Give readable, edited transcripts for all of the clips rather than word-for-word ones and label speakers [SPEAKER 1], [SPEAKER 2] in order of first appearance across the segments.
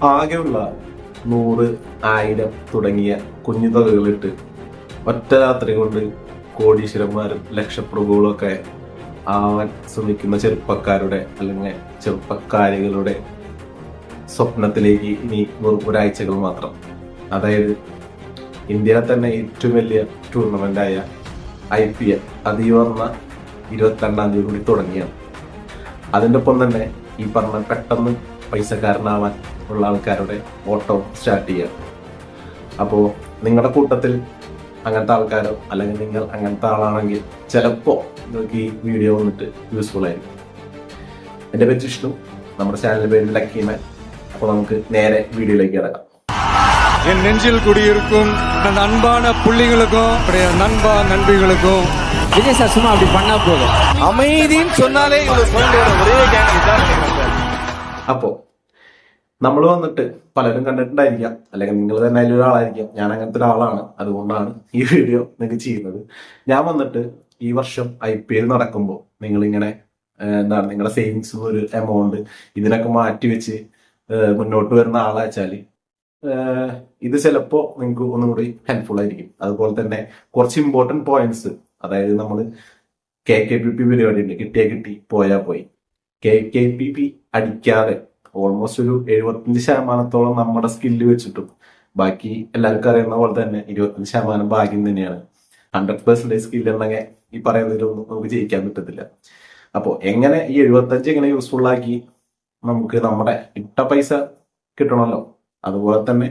[SPEAKER 1] ആകെയുള്ള 100, 1000 തുടങ്ങിയ കുഞ്ഞു തുകകളിട്ട് ഒറ്റ രാത്രി കൊണ്ട് കോടീശ്വരന്മാരും ലക്ഷപ്രഭുക്കളും ഒക്കെ ആവാൻ ശ്രമിക്കുന്ന ചെറുപ്പക്കാരുടെ അല്ലെങ്കിൽ ചെറുപ്പക്കാരികളുടെ സ്വപ്നത്തിലേക്ക് ഇനി വെറും ഒരാഴ്ചകൾ മാത്രം. അതായത് ഇന്ത്യയിലെ തന്നെ ഏറ്റവും വലിയ ടൂർണമെന്റായ IPL അത് ഈ പറഞ്ഞ 22-ാം തീയതി കൂടി തുടങ്ങിയാണ്. അതിൻ്റെ ഒപ്പം തന്നെ ഈ പറഞ്ഞ പെട്ടെന്ന് പൈസക്കാരനാവാൻ ഉള്ള ആൾക്കാരുടെ ഓട്ടം സ്റ്റാർട്ട് ചെയ്യുക. അപ്പോൾ നിങ്ങളുടെ കൂട്ടത്തിൽ അങ്ങനത്തെ ആൾക്കാരോ അല്ലെങ്കിൽ നിങ്ങൾ അങ്ങനത്തെ ആളാണെങ്കിൽ ചിലപ്പോൾ നിങ്ങൾക്ക് ഈ വീഡിയോ വന്നിട്ട് യൂസ്ഫുൾ ആയിരിക്കും. എൻ്റെ പേര് വിഷ്ണു, നമ്മുടെ ചാനലിൻ്റെ പേര് ലക്കി മാൻ. അപ്പോൾ നമുക്ക് നേരെ വീഡിയോയിലേക്ക് കിടക്കാം.
[SPEAKER 2] என் நெஞ்சில் குடியிருக்கும் அந்த அன்பான புள்ளிகளுக்கும் நண்பா நண்பிகளுக்கும்
[SPEAKER 3] விஜய் சார் சும்மா அப்படி பண்ணா போதும்.
[SPEAKER 2] அமைதின்னு சொன்னாலே ஒரே
[SPEAKER 1] അപ്പോൾ നമ്മൾ വന്നിട്ട് പലരും കണ്ടിട്ടുണ്ടായിരിക്കാം, അല്ലെങ്കിൽ നിങ്ങൾ തന്നെ അതിലൊരാളായിരിക്കാം. ഞാൻ അങ്ങനത്തെ ഒരാളാണ്, അതുകൊണ്ടാണ് ഈ വീഡിയോ നിങ്ങൾക്ക് ചെയ്യുന്നത്. ഞാൻ വന്നിട്ട് ഈ വർഷം IPL നടക്കുമ്പോൾ നിങ്ങളിങ്ങനെ എന്താണ് നിങ്ങളുടെ സേവിങ്സ് ഒരു എമൗണ്ട് ഇതിനൊക്കെ മാറ്റി വെച്ച് മുന്നോട്ട് വരുന്ന ആളാച്ചാല് ഇത് ചിലപ്പോൾ നിങ്ങൾക്ക് ഒന്നും കൂടി ഹെൽപ്ഫുൾ ആയിരിക്കും. അതുപോലെ തന്നെ കുറച്ച് ഇമ്പോർട്ടൻറ്റ് പോയിന്റ്സ്, അതായത് നമ്മൾ KKPP പരിപാടി ഉണ്ട്, കിട്ടിയാ കിട്ടി പോയാ പോയി. KKPP അടിക്കാതെ ഓൾമോസ്റ്റ് ഒരു 75% നമ്മുടെ സ്കില്ല് വെച്ചിട്ടും ബാക്കി എല്ലാവർക്കും അറിയുന്ന പോലെ തന്നെ 25% ഭാഗ്യം തന്നെയാണ്. 100% സ്കില്ല് ഉണ്ടെങ്കിൽ ഈ പറയുന്നതിലൊന്നും നമുക്ക് ജയിക്കാൻ പറ്റത്തില്ല. അപ്പോൾ എങ്ങനെ ഈ 75 എങ്ങനെ യൂസ്ഫുൾ ആക്കി നമുക്ക് നമ്മുടെ ഇട്ട പൈസ കിട്ടണമല്ലോ, അതുപോലെ തന്നെ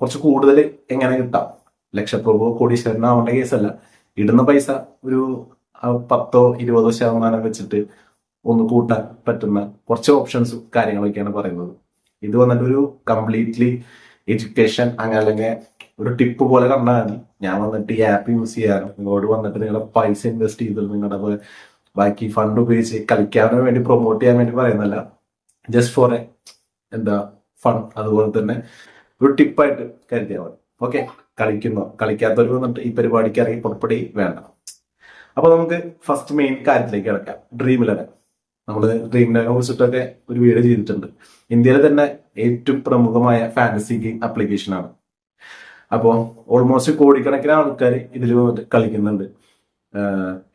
[SPEAKER 1] കുറച്ച് കൂടുതൽ എങ്ങനെ കിട്ടാം. ലക്ഷപ്രഭു കോടീശ്വരനാവേണ്ട കേസല്ല, ഇടുന്ന പൈസ ഒരു 10-20% വെച്ചിട്ട് ഒന്ന് കൂട്ടാൻ പറ്റുന്ന കുറച്ച് ഓപ്ഷൻസും കാര്യങ്ങളൊക്കെയാണ് പറയുന്നത്. ഇത് വന്നിട്ട് ഒരു കംപ്ലീറ്റ്ലി എഡ്യൂക്കേഷൻ അങ്ങനെ അല്ലെങ്കിൽ ഒരു ടിപ്പ് പോലെ കണ്ടാണ് ഞാൻ വന്നിട്ട് ഈ ആപ്പ് യൂസ് ചെയ്യാനും നിങ്ങളോട് വന്നിട്ട് നിങ്ങളുടെ പൈസ ഇൻവെസ്റ്റ് ചെയ്ത് നിങ്ങളുടെ ബാക്കി ഫണ്ട് ഉപയോഗിച്ച് കളിക്കാനും വേണ്ടി പ്രൊമോട്ട് ചെയ്യാൻ വേണ്ടി പറയുന്നല്ല, ജസ്റ്റ് ഫോർ എന്താ ഫൺ. അതുപോലെ തന്നെ ഒരു ടിപ്പായിട്ട് കരുതിയാൽ മതി. ഓക്കെ, കളിക്കാത്തവർ വന്നിട്ട് ഈ പരിപാടിക്ക് ഇറങ്ങി പുറപ്പെടി വേണ്ട. അപ്പൊ നമുക്ക് ഫസ്റ്റ് മെയിൻ കാര്യത്തിലേക്ക് കിടക്കാം. ഡ്രീം 11. നമ്മൾ ഡ്രീം 11 കുറിച്ചിട്ടൊക്കെ ഒരു വീഡിയോ ചെയ്തിട്ടുണ്ട്. ഇന്ത്യയിലെ തന്നെ ഏറ്റവും പ്രമുഖമായ ഫാന്റസി ഗെയിം ആപ്ലിക്കേഷൻ ആണ്. അപ്പോൾ ഓൾമോസ്റ്റ് കോടിക്കണക്കിന് ആൾക്കാർ ഇതിൽ കളിക്കുന്നുണ്ട്.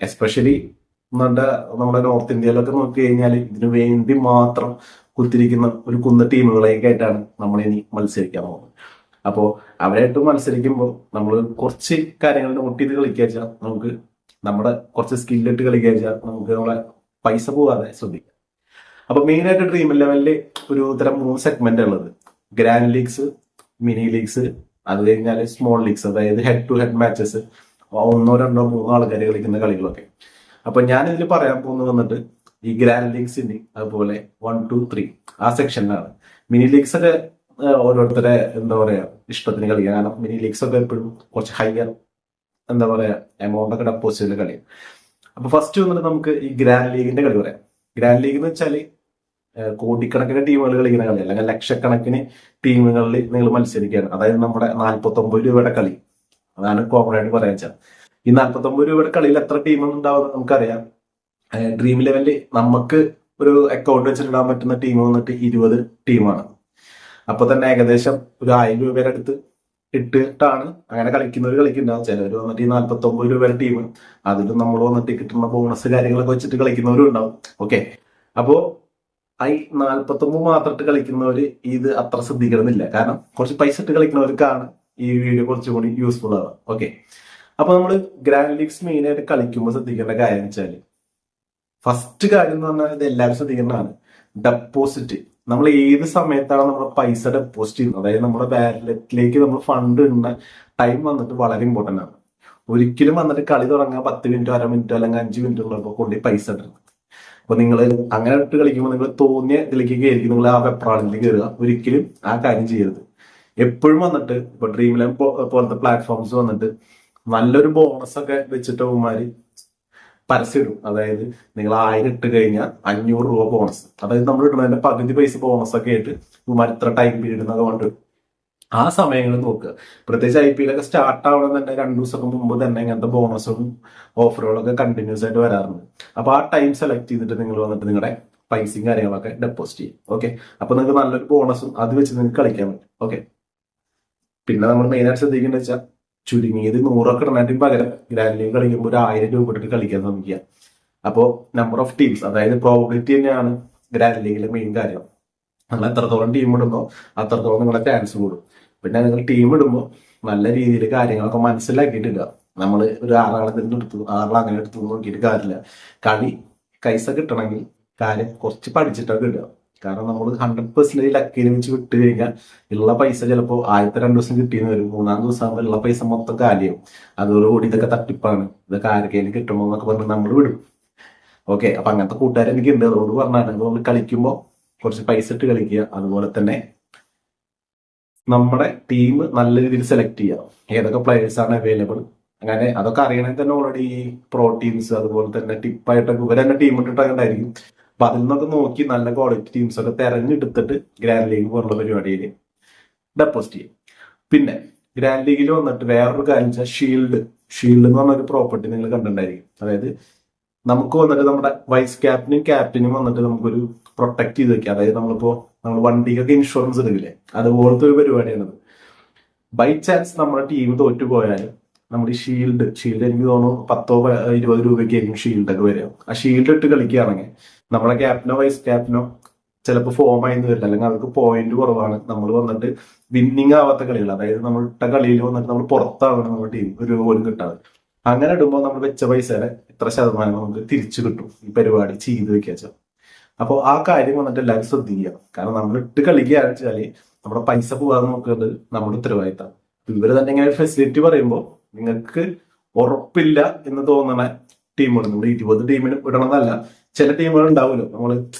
[SPEAKER 1] എസ്പെഷ്യലി നമ്മുടെ നോർത്ത് ഇന്ത്യയിലൊക്കെ നോക്കി കഴിഞ്ഞാൽ ഇതിനു വേണ്ടി മാത്രം കുത്തിരിക്കുന്ന ഒരു ടീമുകളൊക്കെ ആയിട്ടാണ് നമ്മൾ ഇനി മത്സരിക്കാൻ പോകുന്നത്. അപ്പോൾ അവരായിട്ട് മത്സരിക്കുമ്പോൾ നമ്മൾ കുറച്ച് കാര്യങ്ങൾ നോട്ട് ചെയ്ത് കളിക്കുക, നമുക്ക് നമ്മുടെ കുറച്ച് സ്കില്ലിട്ട് കളിക്കുക, നമുക്ക് നമ്മളെ പൈസ പോവാതെ ശ്രദ്ധിക്കാം. അപ്പൊ മെയിൻ ആയിട്ട് ഡ്രീം 11 ഒരു തരം 3 സെഗ്മെന്റ് ഉള്ളത്: ഗ്രാൻഡ് ലീഗ്സ്, മിനി ലീഗ്സ്, അത് കഴിഞ്ഞാൽ സ്മോൾ ലീഗ്സ്, അതായത് ഹെഡ് ടു ഹെഡ് മാച്ചസ്, 1, 2, 3 ആൾക്കാർ കളിക്കുന്ന കളികളൊക്കെ. അപ്പൊ ഞാൻ ഇതിൽ പറയാൻ പോകുന്നത് വന്നിട്ട് ഈ ഗ്രാൻഡ് ലീഗ്സിന്റെ അതുപോലെ 1, 2, 3 ആ സെക്ഷനിലാണ്. മിനി ലീഗ്സ് ഒക്കെ ഓരോരുത്തരെ എന്താ പറയാ ഇഷ്ടത്തിന് കളിക്കാം. കാരണം മിനി ലീഗ്സ് ഒക്കെ എപ്പോഴും കുറച്ച് ഹയർ എന്താ പറയാ എമൗണ്ട് ഒക്കെ ഡെപ്പോസിറ്റ് ചെയ്ത് കളിയും. അപ്പൊ ഫസ്റ്റ് വന്നിട്ട് നമുക്ക് ഈ ഗ്രാൻഡ് ലീഗിന്റെ കളി പറയാം. ഗ്രാൻഡ് ലീഗ് എന്ന് വെച്ചാൽ കോടിക്കണക്കിന് ടീമുകൾ കളിക്കുന്ന കളി, അല്ലെങ്കിൽ ലക്ഷക്കണക്കിന് ടീമുകളിൽ നിങ്ങൾ മത്സരിക്കുകയാണ്. അതായത് നമ്മുടെ 49 രൂപയുടെ കളി, അതാണ് കോമൺ ആയിട്ട് പറയാൻ വെച്ചാൽ. ഈ 49 രൂപയുടെ കളിയിൽ എത്ര ടീം ഉണ്ടാവും നമുക്കറിയാം. ഡ്രീം 11 നമുക്ക് ഒരു അക്കൗണ്ട് വെച്ചിട്ടിടാൻ പറ്റുന്ന ടീം വന്നിട്ട് 20 ടീമാണ്. അപ്പൊ തന്നെ ഏകദേശം ഒരു 1000 രൂപയുടെ അടുത്ത് ഇട്ടിട്ടാണ് അങ്ങനെ കളിക്കുന്നവർ കളിക്കുന്നുണ്ടാവും. ചിലവർ വന്നിട്ട് ഈ 49 രൂപയുടെ ടീം അതിൽ നമ്മൾ വന്നിട്ട് കിട്ടുന്ന ബോണസ് കാര്യങ്ങളൊക്കെ വെച്ചിട്ട് കളിക്കുന്നവരും ഉണ്ടാവും. ഓക്കെ, അപ്പോ ഈ 49 മാത്രമായിട്ട് കളിക്കുന്നവര് ഇത് അത്ര ശ്രദ്ധിക്കണമെന്നില്ല. കാരണം കുറച്ച് പൈസ ഇട്ട് കളിക്കുന്നവർക്കാണ് ഈ വീഡിയോ കുറച്ചുകൂടി യൂസ്ഫുൾ ആവുക. ഓക്കെ, അപ്പൊ നമ്മൾ ഗ്രാൻഡ് ലീഗ്സ് മെയിൻ ആയിട്ട് കളിക്കുമ്പോൾ ശ്രദ്ധിക്കേണ്ട കാര്യം എന്ന് വെച്ചാല്, ഫസ്റ്റ് കാര്യം എന്ന് പറഞ്ഞാൽ ഇത് എല്ലാവരും ശ്രദ്ധിക്കേണ്ടതാണ്, ഡെപ്പോസിറ്റ്. നമ്മൾ ഏത് സമയത്താണ് നമ്മുടെ പൈസ ഡെപ്പോസിറ്റ് ചെയ്യുന്നത്, അതായത് നമ്മുടെ വാലറ്റിലേക്ക് നമ്മൾ ഫണ്ട് ഇടുന്ന ടൈം വന്നിട്ട് വളരെ ഇമ്പോർട്ടന്റ് ആണ്. ഒരിക്കലും വന്നിട്ട് കളി തുടങ്ങാൻ 10 മിനിറ്റോ 1/2 മിനിറ്റോ അല്ലെങ്കിൽ 5 മിനിറ്റ് ഉള്ളപ്പോൾ കൊണ്ട് പൈസ ഇടുന്നത്. അപ്പൊ നിങ്ങൾ അങ്ങനെ ഇട്ട് കളിക്കുമ്പോൾ നിങ്ങൾ തോന്നിയ ഇതിലേക്ക് കയറി നിങ്ങൾ ആ വെപ്രാളിലേക്ക് കയറുക. ഒരിക്കലും ആ കാര്യം ചെയ്യരുത്. എപ്പോഴും വന്നിട്ട് ഇപ്പൊ ഡ്രീം 11 പോലത്തെ പ്ലാറ്റ്ഫോംസ് വന്നിട്ട് നല്ലൊരു ബോണസ് ഒക്കെ വെച്ചിട്ട് അവന്മാര് പരസ്യം ഇടും. അതായത് നിങ്ങൾ 1000 ഇട്ട് കഴിഞ്ഞാൽ 500 രൂപ ബോണസ്, അതായത് നമ്മൾ ഇടുന്നതിന്റെ പകുതി പൈസ ബോണസ് ഒക്കെ ആയിട്ട് ഇവന്മാർ ഇത്ര ടൈം പീരീഡ് എന്നൊക്കെ കൊണ്ട് ആ സമയങ്ങളിൽ നോക്കുക. പ്രത്യേകിച്ച് IPL ഒക്കെ സ്റ്റാർട്ട് ആവണം തന്നെ 2 ദിവസമൊക്കെ മുമ്പ് തന്നെ ഇങ്ങനത്തെ ബോണസും ഓഫറുകളൊക്കെ കണ്ടിന്യൂസ് ആയിട്ട് വരാറുണ്ട്. അപ്പൊ ആ ടൈം സെലക്ട് ചെയ്തിട്ട് നിങ്ങൾ വന്നിട്ട് നിങ്ങളുടെ പൈസയും കാര്യങ്ങളൊക്കെ ഡെപ്പോസിറ്റ് ചെയ്യും. ഓക്കെ, അപ്പൊ നിങ്ങൾക്ക് നല്ലൊരു ബോണസും അത് വെച്ച് നിങ്ങൾക്ക് കളിക്കാൻ പറ്റും. ഓക്കെ, പിന്നെ നമ്മൾ മെയിനായിട്ട് ശ്രദ്ധിക്കേണ്ടത് വെച്ചാൽ ചുരുങ്ങിയത് 100 ഇടുന്നതിന് പകരം ഗ്രാൻഡ് ലീഗ് കളിക്കുമ്പോൾ ഒരു 1000 രൂപ ഇട്ടിട്ട് കളിക്കാൻ ശ്രമിക്കുക. അപ്പോൾ നമ്പർ ഓഫ് ടീംസ്, അതായത് പ്രോബിലിറ്റി തന്നെയാണ് ഗ്രാൻഡ് ലീഗിലെ മെയിൻ കാര്യം. നിങ്ങൾ എത്രത്തോളം ടീം ഇടുന്നോ അത്രത്തോളം നിങ്ങളുടെ ചാൻസ് കൂടും. പിന്നെ നിങ്ങൾ ടീം ഇടുമ്പോൾ നല്ല രീതിയിൽ കാര്യങ്ങളൊക്കെ മനസ്സിലാക്കിയിട്ടില്ല. നമ്മൾ ഒരു 6 ആളെ തന്നെ എടുത്തു, 6 അങ്ങനെ എടുത്തു നോക്കിയിട്ട് കാര്യമില്ല. കളി കൈസ കിട്ടണമെങ്കിൽ കാര്യം കുറച്ച് പഠിച്ചിട്ടൊക്കെ ഇടുക. കാരണം നമ്മൾ 100% ലക്കിന് വെച്ച് വിട്ട് കഴിഞ്ഞാൽ ഉള്ള പൈസ ചിലപ്പോൾ ആദ്യത്തെ 2 ദിവസം കിട്ടിയെന്ന് വരും, 3-ാം ദിവസം ആകുമ്പോൾ ഉള്ള പൈസ മൊത്തം കാലിയാവും. അതോടുകൂടി ഇതൊക്കെ തട്ടിപ്പാണ്, ഇതൊക്കെ ആർക്കെങ്കിലും കിട്ടണോ എന്നൊക്കെ പറഞ്ഞ് നമ്മൾ വിടും. ഓക്കെ, അപ്പൊ അങ്ങനത്തെ കൂട്ടുകാർ എനിക്ക് ഉണ്ട്. അതുകൊണ്ട് പറഞ്ഞാണ് നമ്മൾ കളിക്കുമ്പോൾ കുറച്ച് പൈസ ഇട്ട് കളിക്കുക. അതുപോലെ തന്നെ നമ്മുടെ ടീം നല്ല രീതിയിൽ സെലക്ട് ചെയ്യുക, ഏതൊക്കെ പ്ലേയേഴ്സ് ആണ് അവൈലബിൾ. അങ്ങനെ അതൊക്കെ അറിയണമെങ്കിൽ തന്നെ ഓൾറെഡി ഈ പ്രോ ടീംസ് അതുപോലെ തന്നെ ടിപ്പായിട്ടൊക്കെ ഇവർ തന്നെ ടീം ഇട്ടിട്ടൊക്കെ ഉണ്ടായിരിക്കും. അപ്പൊ അതിൽ നിന്നൊക്കെ നോക്കി നല്ല ക്വാളിറ്റി ടീംസ് ഒക്കെ തെരഞ്ഞെടുത്തിട്ട് ഗ്രാൻഡ് ലീഗ് പോലുള്ള പരിപാടിയിൽ ഡെപ്പോസിറ്റ് ചെയ്യും. പിന്നെ ഗ്രാൻഡ് ലീഗിൽ വന്നിട്ട് വേറൊരു കാര്യം വെച്ചാൽ ഷീൽഡ് എന്ന് പറഞ്ഞൊരു പ്രോപ്പർട്ടി നിങ്ങൾ കണ്ടിട്ടുണ്ടായിരിക്കും. അതായത് നമുക്ക് വന്നിട്ട് നമ്മുടെ വൈസ് ക്യാപ്റ്റനും വന്നിട്ട് നമുക്കൊരു പ്രൊട്ടക്ട് ചെയ്ത് വെക്കാം. അതായത് നമ്മൾ വണ്ടിക്കൊക്കെ ഇൻഷുറൻസ് എടുക്കില്ലേ, അതുപോലത്തെ ഒരു പരിപാടിയാണത്. ബൈ ചാൻസ് നമ്മുടെ ടീം തോറ്റു പോയാലും നമ്മുടെ ഈ ഷീൽഡ് എനിക്ക് തോന്നുന്നു 10-20 രൂപയ്ക്കായിരിക്കും ഷീൽഡൊക്കെ വരിക. ആ ഷീൽഡ് ഇട്ട് കളിക്കുകയാണെങ്കിൽ നമ്മുടെ ക്യാപ്റ്റനോ വൈസ് ക്യാപ്റ്റനോ ചിലപ്പോൾ ഫോം ആയിരുന്നു വരില്ല, അല്ലെങ്കിൽ അവർക്ക് പോയിന്റ് കുറവാണ്. നമ്മൾ വന്നിട്ട് വിന്നിങ് ആവാത്ത കളികൾ, അതായത് നമ്മൾ ഇട്ട കളിയിൽ വന്നിട്ട് നമ്മൾ പുറത്താവണം നമ്മുടെ ടീം ഒരു പോലും കിട്ടാതെ. അങ്ങനെ ഇടുമ്പോൾ നമ്മൾ വെച്ച പൈസയുടെ ഇത്ര ശതമാനം നമുക്ക് തിരിച്ചു കിട്ടും ഈ പരിപാടി ചെയ്ത് വെക്കാച്ച. അപ്പോൾ ആ കാര്യം വന്നിട്ട് എല്ലാവരും ശ്രദ്ധിക്കുക. കാരണം നമ്മൾ ഇട്ട് കളിക്കുകയാണെന്ന് വെച്ചാൽ നമ്മുടെ പൈസ പോകാതെ നോക്കുന്നത് നമ്മുടെ ഉത്തരവാദിത്തം. ഇവര് തന്നെ ഇങ്ങനെ ഫെസിലിറ്റി പറയുമ്പോൾ നിങ്ങൾക്ക് ഉറപ്പില്ല എന്ന് തോന്നണ ടീമുകൾ, നമ്മൾ 20 ടീമിന് ഇടണമെന്നല്ല, ചില ടീമുകൾ ഉണ്ടാവുമല്ലോ നമ്മൾ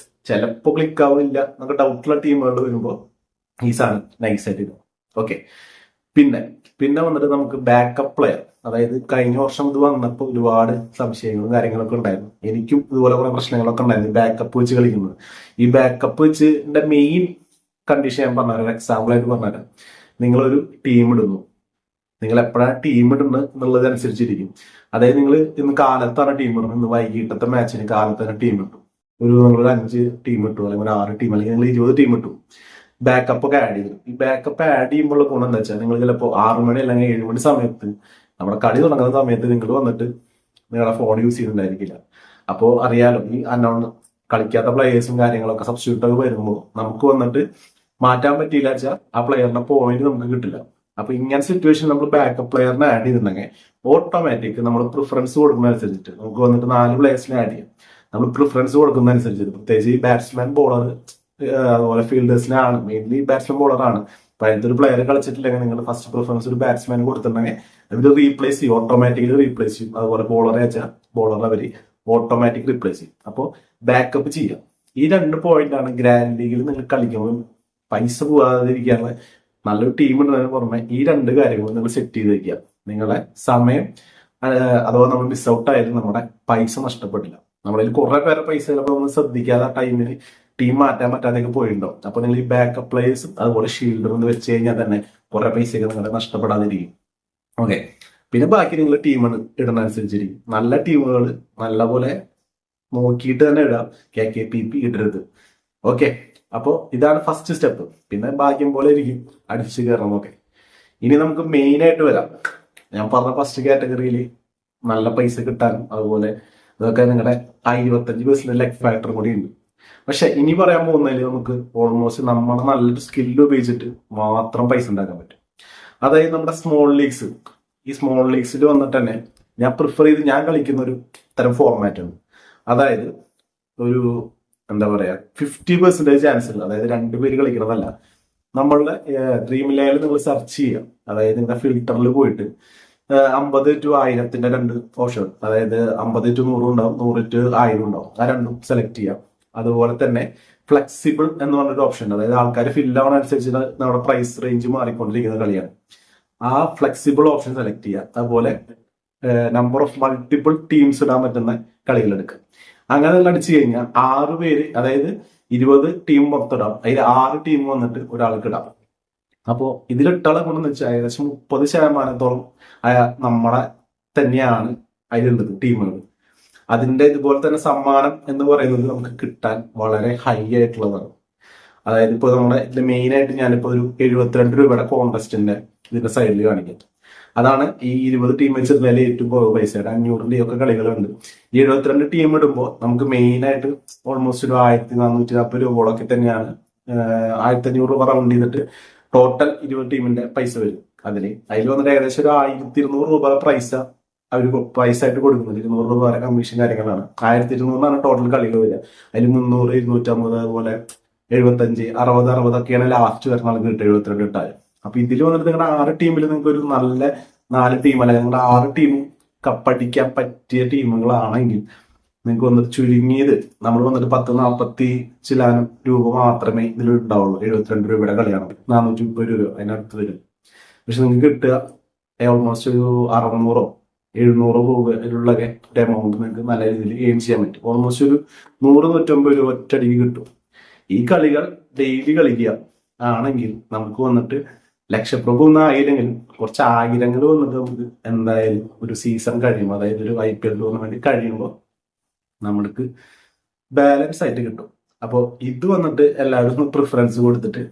[SPEAKER 1] ചിലപ്പോൾ ക്ലിക്ക് ആവില്ല എന്നൊക്കെ ഡൗട്ടുള്ള ടീമുകൾ വരുമ്പോൾ ഈ സാധനം നൈസായിട്ട് ഇടും. ഓക്കെ, പിന്നെ വന്നിട്ട് നമുക്ക് ബാക്കപ്പ് പ്ലെയർ, അതായത് കഴിഞ്ഞ വർഷം ഇത് വന്നപ്പോൾ ഒരുപാട് സംശയങ്ങളും കാര്യങ്ങളൊക്കെ ഉണ്ടായിരുന്നു. എനിക്കും ഇതുപോലെ കുറെ പ്രശ്നങ്ങളൊക്കെ ഉണ്ടായിരുന്നു ബാക്കപ്പ് വെച്ച് കളിക്കുന്നത്. ഈ ബാക്കപ്പ് വെച്ചിന്റെ മെയിൻ കണ്ടീഷൻ ഞാൻ പറഞ്ഞുതരാം, എക്സാമ്പിൾ ആയിട്ട് പറഞ്ഞുതരാം. നിങ്ങളൊരു ടീം ഇടുന്നു, നിങ്ങൾ എപ്പോഴാണ് ടീം ഇടുന്നത് എന്നുള്ളതനുസരിച്ചിരിക്കും. അതായത് നിങ്ങൾ ഇന്ന് കാലത്താണ് ടീം ഇടുന്നത്, ഇന്ന് വൈകിട്ടത്തെ മാച്ചിന് കാലത്താണ് ടീം ഇട്ടു, നിങ്ങളൊരു 5 ടീം ഇട്ടു, അല്ലെങ്കിൽ ഒരു 6 ടീം, അല്ലെങ്കിൽ നിങ്ങൾ 20 ടീം ഇട്ടു, ബാക്കപ്പ് ഒക്കെ ആഡ് ചെയ്തു. ഈ ബാക്കപ്പ് ആഡ് ചെയ്യുമ്പോൾ ഗുണം എന്താ വെച്ചാൽ നിങ്ങൾ ചിലപ്പോൾ 6 മണി അല്ലെങ്കിൽ 7 മണി സമയത്ത് നമ്മുടെ കളി തുടങ്ങുന്ന സമയത്ത് നിങ്ങൾ വന്നിട്ട് നിങ്ങളുടെ ഫോൺ യൂസ് ചെയ്യുന്നുണ്ടായിരിക്കില്ല. അപ്പോൾ അറിയാലോ, ഈ കളിക്കാത്ത പ്ലേയേഴ്സും കാര്യങ്ങളൊക്കെ സബ്സ്റ്റിറ്റ്യൂട്ടൊക്കെ വരുമ്പോൾ നമുക്ക് വന്നിട്ട് മാറ്റാൻ പറ്റിയില്ല വെച്ചാൽ ആ പ്ലെയറിന്റെ പോയിന്റ് നമുക്ക് കിട്ടില്ല. അപ്പൊ ഇങ്ങനെ സിറ്റുവേഷൻ നമ്മൾ ബാക്കപ്പ് പ്ലെയറിനെ ആഡ് ചെയ്തിട്ടുണ്ടെങ്കിൽ ഓട്ടോമാറ്റിക് നമ്മൾ പ്രിഫറൻസ് കൊടുക്കുന്നതനുസരിച്ചിട്ട് നമുക്ക് വന്നിട്ട് 4 പ്ലേയേഴ്സിനെ ആഡ് ചെയ്യാം. നമ്മൾ പ്രിഫറൻസ് കൊടുക്കുന്നതനുസരിച്ചിട്ട് പ്രത്യേകിച്ച് ഈ ബാറ്റ്സ്മാൻ ബോളർ അതുപോലെ ഫീൽഡേഴ്സിനാണ്, മെയിൻലി ബാറ്റ്സ്മാൻ ബോളറാണ്. അപ്പൊ അതിന്റെ ഒരു പ്ലെയർ കളിച്ചിട്ടില്ലെങ്കിൽ നിങ്ങൾ ഫസ്റ്റ് പ്രിഫറൻസ് ഒരു ബാറ്റ്സ്മാൻ കൊടുത്തിട്ടുണ്ടെങ്കിൽ അവർ റീപ്ലേസ് ചെയ്യും, ഓട്ടോമാറ്റിക്കലി റീപ്ലേസ് ചെയ്യും. അതുപോലെ ബോളറെ വെച്ചാൽ ബോളർ അവര് ഓട്ടോമാറ്റിക് റീപ്ലേസ് ചെയ്യും. അപ്പോൾ ബാക്കപ്പ് ചെയ്യാം. ഈ 2 പോയിന്റാണ് ഗ്രാൻഡ് ലീഗിൽ നിങ്ങൾ കളിക്കുമ്പോൾ പൈസ പോകാതിരിക്കാനുള്ള നല്ലൊരു ടീം ഉണ്ടെന്നതിന് പുറമെ ഈ 2 കാര്യങ്ങൾ നിങ്ങൾ സെറ്റ് ചെയ്ത് വെക്കുക. നിങ്ങളുടെ സമയം അഥവാ നമ്മൾ മിസ് ഔട്ട് ആയാലും നമ്മുടെ പൈസ നഷ്ടപ്പെടില്ല. നമ്മളിൽ കുറെ പേരെ പൈസ ചിലപ്പോൾ നമ്മൾ ശ്രദ്ധിക്കാതെ ആ ടൈമിൽ ടീം മാറ്റാൻ പറ്റാതെയൊക്കെ പോയിട്ടുണ്ടാവും. അപ്പൊ നിങ്ങൾ ഈ ബാക്കപ്പ് പ്ലേയേഴ്സും അതുപോലെ ഷീൽഡർ എന്ന് വെച്ച് കഴിഞ്ഞാൽ തന്നെ കുറെ പൈസയൊക്കെ നിങ്ങളെ നഷ്ടപ്പെടാതിരിക്കും. ഓക്കെ, പിന്നെ ബാക്കി നിങ്ങൾ ടീം ഇടുന്ന അനുസരിച്ചിരിക്കും. നല്ല ടീമുകൾ നല്ലപോലെ നോക്കിയിട്ട് തന്നെ ഇടാം, KKPP ഇടരുത്. ഓക്കെ, അപ്പോൾ ഇതാണ് ഫസ്റ്റ് സ്റ്റെപ്പ്. പിന്നെ ഭാഗ്യം പോലെ ഇരിക്കും, അടിച്ചു കയറണം. ഓക്കെ, ഇനി നമുക്ക് മെയിൻ ആയിട്ട് വരാം. ഞാൻ പറഞ്ഞ ഫസ്റ്റ് കാറ്റഗറിയിൽ നല്ല പൈസ കിട്ടാനും അതുപോലെ ഇതൊക്കെ നിങ്ങളുടെ 25% ലെഗ് ഫാക്ടർ കൂടി ഉണ്ട്. പക്ഷെ ഇനി പറയാൻ പോകുന്നതിൽ നമുക്ക് ഓൾമോസ്റ്റ് നമ്മുടെ നല്ലൊരു സ്കില്ല് ഉപയോഗിച്ചിട്ട് മാത്രം പൈസ ഉണ്ടാക്കാൻ പറ്റും. അതായത് നമ്മുടെ സ്മോൾ ലീഗ്സ്, ഈ സ്മോൾ ലീഗ്സിൽ വന്നിട്ട് തന്നെ ഞാൻ കളിക്കുന്ന ഒരു തരം ഫോർമാറ്റ് ആണ്. അതായത് ഒരു എന്താ പറയാ 50% ചാൻസ് ഉണ്ട്. അതായത് 2 പേര് കളിക്കണതല്ല, നമ്മളുടെ ഡ്രീം ലെവലിൽ നിങ്ങൾ സെർച്ച് ചെയ്യാം. അതായത് നിങ്ങളുടെ ഫിൽറ്ററിൽ പോയിട്ട് 50 to 1000 2 ഓപ്ഷൻ, അതായത് 50 to 100 ഉണ്ടാവും, 100 to 1000 ഉണ്ടാവും. ആ 2 സെലക്ട് ചെയ്യാം. അതുപോലെ തന്നെ ഫ്ലെക്സിബിൾ എന്ന് പറഞ്ഞൊരു ഓപ്ഷൻ, അതായത് ആൾക്കാർ ഫിൽ ആവണ അനുസരിച്ച് നമ്മുടെ പ്രൈസ് റേഞ്ച് മാറിക്കൊണ്ടിരിക്കുന്ന കളിയാണ്. ആ ഫ്ലെക്സിബിൾ ഓപ്ഷൻ സെലക്ട് ചെയ്യുക. അതുപോലെ നമ്പർ ഓഫ് മൾട്ടിപ്പിൾ ടീംസ് ഇടാൻ പറ്റുന്ന കളികൾ എടുക്കുക. അങ്ങനെ അടിച്ചു കഴിഞ്ഞാൽ 6 പേര്, അതായത് 20 ടീം പുറത്തിടാം, അതിൽ 6 ടീം വന്നിട്ട് ഒരാൾക്ക് ഇടാം. അപ്പോൾ ഇതിലിട്ടാളെ കൊണ്ടെന്ന് വെച്ചാൽ ഏകദേശം 30% നമ്മളെ തന്നെയാണ് അതിലുള്ളത് ടീമുകൾ. അതിന്റെ ഇതുപോലെ തന്നെ സമ്മാനം എന്ന് പറയുന്നത് നമുക്ക് കിട്ടാൻ വളരെ ഹൈ ആയിട്ടുള്ളതാണ്. അതായത് ഇപ്പോൾ നമ്മുടെ ഇതിൽ മെയിൻ ആയിട്ട് ഞാനിപ്പോ ഒരു 72 രൂപയുടെ കോൺടെസ്റ്റിന്റെ ഇതിന്റെ സൈഡിൽ കാണിക്കാം. അതാണ് ഈ 20 ടീം വെച്ചിരുന്നതിൽ ഏറ്റവും കുറവ് പൈസയുടെ 500 ഒക്കെ കളികളുണ്ട്. ഈ 72 ടീം ഇടുമ്പോൾ നമുക്ക് മെയിൻ ആയിട്ട് ഓൾമോസ്റ്റ് ഒരു 1440 രൂപയോളൊക്കെ തന്നെയാണ് 1500 രൂപ റൗണ്ട് ചെയ്തിട്ട് ടോട്ടൽ 20 ടീമിന്റെ പൈസ വരും. അതിൽ വന്നിട്ട് ഏകദേശം ഒരു 1200 രൂപ അവർ പ്രൈസ് ആയിട്ട് കൊടുക്കുന്നുണ്ട്. 200 രൂപ വരെ കമ്മീഷൻ കാര്യങ്ങളാണ്. 1200 ടോട്ടൽ കളികൾ വരിക. അതിൽ 300, 250, അതുപോലെ 75, 60, 60 ഒക്കെയാണ് ലാസ്റ്റ് വരുന്ന ആൾക്ക് കിട്ടുക. 72 ഇട്ടാൽ അപ്പൊ ഇതിൽ വന്നിട്ട് നിങ്ങളുടെ 6 ടീമിൽ നിങ്ങൾക്ക് ഒരു നല്ല 4 ടീം അല്ലെങ്കിൽ നിങ്ങളുടെ 6 ടീമും കപ്പടിക്കാൻ പറ്റിയ ടീമുകളാണെങ്കിൽ നിങ്ങൾക്ക് വന്നിട്ട് ചുരുങ്ങിയത് നമ്മൾ വന്നിട്ട് 10-40 ചില്ലാനം രൂപ മാത്രമേ ഇതിൽ ഉണ്ടാവുള്ളൂ. 72 രൂപയുടെ കളിയാണ്, 430 രൂപ അതിനടുത്ത് വരും. പക്ഷെ നിങ്ങൾക്ക് കിട്ടുക ഓൾമോസ്റ്റ് ഒരു 600-700 രൂപയിലുള്ള ഒരു എമൗണ്ട് നിങ്ങൾക്ക് നല്ല രീതിയിൽ എയിം ചെയ്യാൻ പറ്റും. ഓൾമോസ്റ്റ് ഒരു 100-150 രൂപ ഒറ്റയടിക്ക് കിട്ടും. ഈ കളികൾ ഡെയിലി കളിക്കുക ആണെങ്കിൽ നമുക്ക് വന്നിട്ട് ലക്ഷപ്രഭു ഒന്നും ആയില്ലെങ്കിലും കുറച്ച് ആയിരങ്ങൾ വന്നിട്ട് നമുക്ക് എന്തായാലും ഒരു സീസൺ കഴിയുമ്പോൾ, അതായത് ഒരു IPL ടൂർണമെന്റ് കഴിയുമ്പോൾ നമ്മൾക്ക് ബാലൻസ് ആയിട്ട് കിട്ടും. അപ്പോൾ ഇത് വന്നിട്ട് എല്ലാവരും ഒന്ന് പ്രിഫറൻസ് കൊടുത്തിട്ട്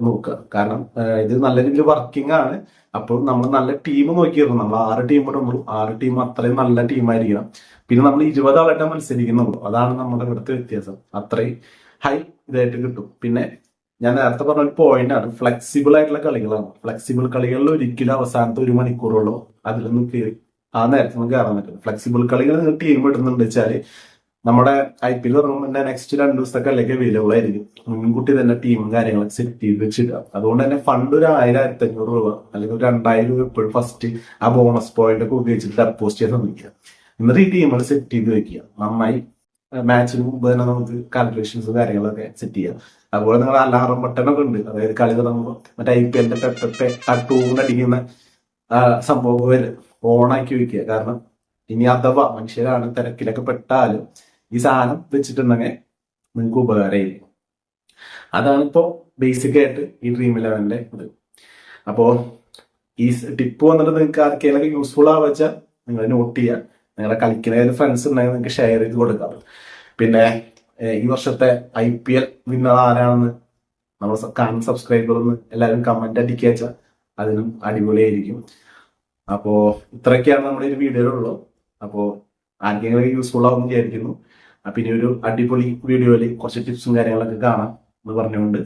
[SPEAKER 1] നോക്കുക. കാരണം ഇത് നല്ല രീതിയിൽ വർക്കിംഗ് ആണ്. അപ്പോൾ നമ്മൾ നല്ല ടീം നോക്കിയിരുന്നു. നമ്മൾ 6 ടീം ഇടുമ്പോൾ 6 ടീം അത്രയും നല്ല ടീമായിരിക്കണം. പിന്നെ നമ്മൾ 20 ആളായിട്ട് മത്സരിക്കുന്നുള്ളൂ. അതാണ് നമ്മുടെ ഇവിടുത്തെ വ്യത്യാസം. അത്രയും ഹൈ ഇതായിട്ട് കിട്ടും. പിന്നെ ഞാൻ നേരത്തെ പറഞ്ഞ ഒരു പോയിന്റ് ആണ്, ഫ്ലെക്സിബിൾ ആയിട്ടുള്ള കളികളാണ്. ഫ്ലെക്സിബിൾ കളികളിൽ ഒരിക്കലും അവസാനത്തെ 1 മണിക്കൂറുള്ളൂ അതിലൊന്നും കയറി ആ നേരത്തെ നമുക്ക് കയറാൻ പറ്റും. ഫ്ലെക്സിബിൾ കളികൾ നിങ്ങൾ ടീം ഇടുന്നുണ്ട് വെച്ചാൽ നമ്മുടെ IPL തുടങ്ങുമ്പോൾ നെക്സ്റ്റ് 2 ദിവസത്തെ കളിയൊക്കെ അവൈലബിൾ ആയിരിക്കും. മുൻകൂട്ടി തന്നെ ടീമും കാര്യങ്ങളൊക്കെ സെറ്റ് ചെയ്ത് വെച്ചിടുക. അതുകൊണ്ട് തന്നെ ഫണ്ട് ഒരു 1000-1500 രൂപ അല്ലെങ്കിൽ ഒരു 2000 രൂപ എപ്പോഴും ഫസ്റ്റ് ആ ബോണസ് പോയിന്റ് ഒക്കെ ഉപയോഗിച്ചിട്ട് ഡെപ്പോസിറ്റ് ചെയ്യാൻ ശ്രമിക്കുക. എന്നിട്ട് ഈ ടീമുകൾ സെറ്റ് ചെയ്ത് വെക്കുക. നന്നായി മാച്ചിന് മുമ്പ് തന്നെ നമുക്ക് കാൽക്കുലേഷൻസും കാര്യങ്ങളൊക്കെ സെറ്റ് ചെയ്യാം. അതുപോലെ നിങ്ങൾ അലാറം ബട്ടണൊക്കെ ഉണ്ട്. അതായത് കളി തുടങ്ങുമ്പോൾ മറ്റേ IPL-ന്റെ പെപ്പെ ആ ടൂണിനടിക്കുന്ന സംഭവം ഓണാക്കി വെക്കുക. കാരണം ഇനി അഥവാ മനുഷ്യരാണ് തിരക്കിലൊക്കെ പെട്ടാലും ഈ സാധനം വെച്ചിട്ടുണ്ടെങ്കിൽ നിങ്ങൾക്ക് ഉപകാരമായിരിക്കും. അതാണ് ഇപ്പോൾ ബേസിക് ആയിട്ട് ഈ Dream11ന്റെ ഇത്. അപ്പോൾ ഈ ടിപ്പ് വന്നിട്ട് നിങ്ങൾക്ക് ആർക്കെങ്കിലും യൂസ്ഫുൾ ആവുക നിങ്ങൾ നോട്ട് ചെയ്യുക. നിങ്ങളെ കളിക്കുന്ന ഫ്രണ്ട്സ് ഉണ്ടെങ്കിൽ നിങ്ങൾക്ക് ഷെയർ ചെയ്ത് കൊടുക്കാം. പിന്നെ ഈ വർഷത്തെ IPL വിന്നർ ആരാണെന്ന് നമ്മൾ കാണുന്ന സബ്സ്ക്രൈബർ ഒന്ന് എല്ലാവരും കമന്റ് അടിക്കുക വെച്ചാൽ അതിനും അടിപൊളിയായിരിക്കും. അപ്പോൾ ഇത്രയൊക്കെയാണ് നമ്മുടെ ഒരു വീഡിയോയിലുള്ളൂ. അപ്പോൾ ആർക്കെങ്കിലും യൂസ്ഫുൾ ആവുമെന്ന് വിചാരിക്കുന്നു. പിന്നെ ഒരു അടിപൊളി വീഡിയോയിൽ കുറച്ച് ടിപ്സും കാര്യങ്ങളൊക്കെ കാണാം എന്ന് പറഞ്ഞുകൊണ്ട്